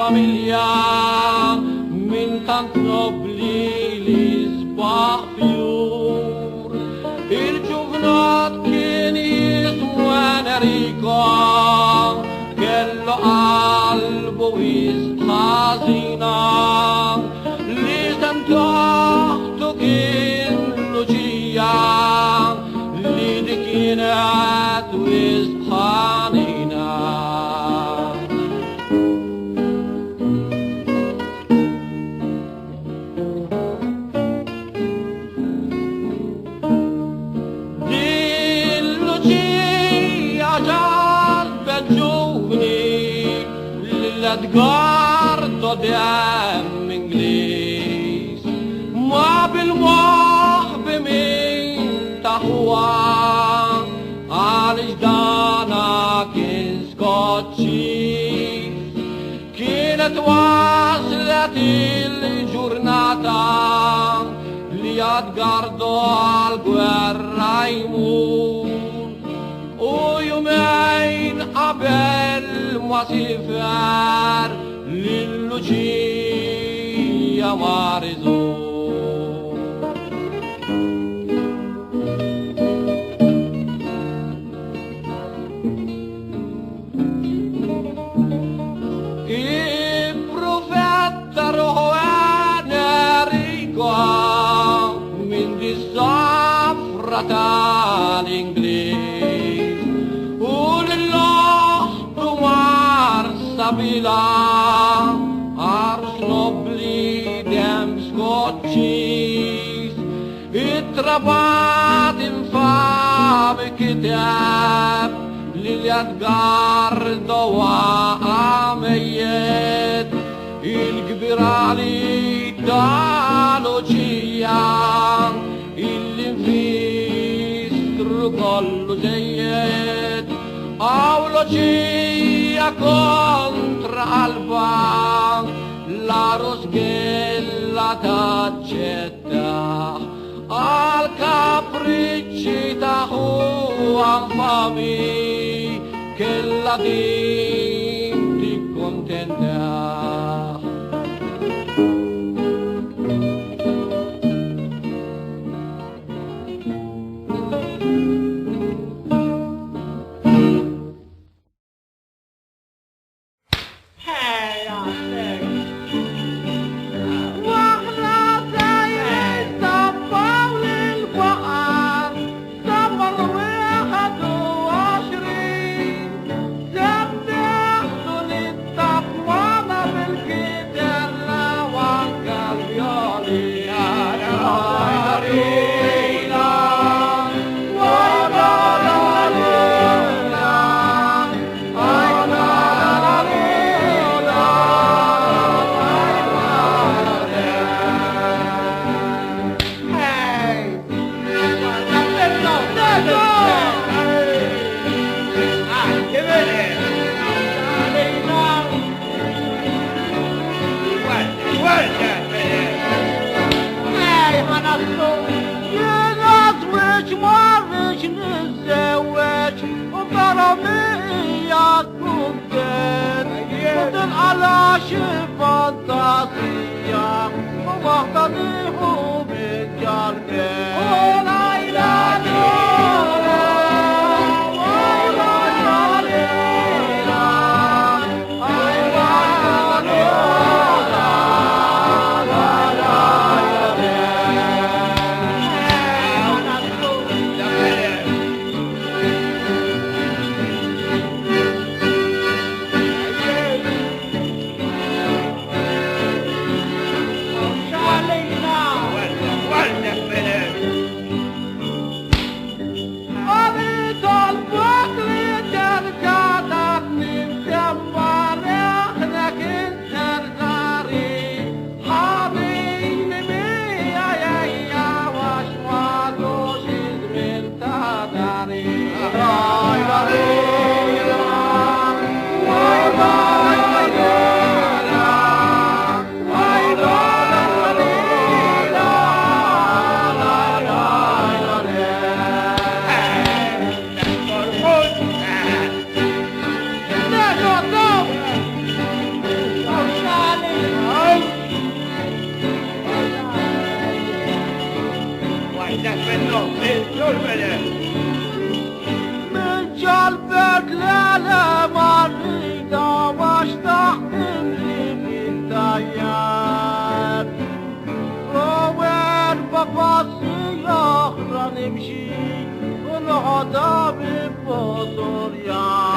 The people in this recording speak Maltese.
familja min tant nobli li sbaħ fjur. Il-ġuvnat kien jismu Enrico, kellu qalbu jisħazina, li semtoħtu kien Luċija, li di kienet wisħanina. Edgardo dem Inglis ma bil-moħbi min taħwa għalix dana kien skoċċis kienet waslet il-ġurnata li Edgardo għal-gwerra jmur u jumejn qabel ma sifer lill-Luċija marizu. Il-profeta ruħu Enrico min di safra tal-Ingliż u l-loħtu sabila ars nobli dem skoċċis it-trabat infami kitab li l-Edgardo għamejjed il-gbirali tal-Luċija il-infistru kollu ġejjed għaw Luċija kontra Alba la rosghella taċċetta al capricci taħu infami che la din ti contenta. da mi potoriam.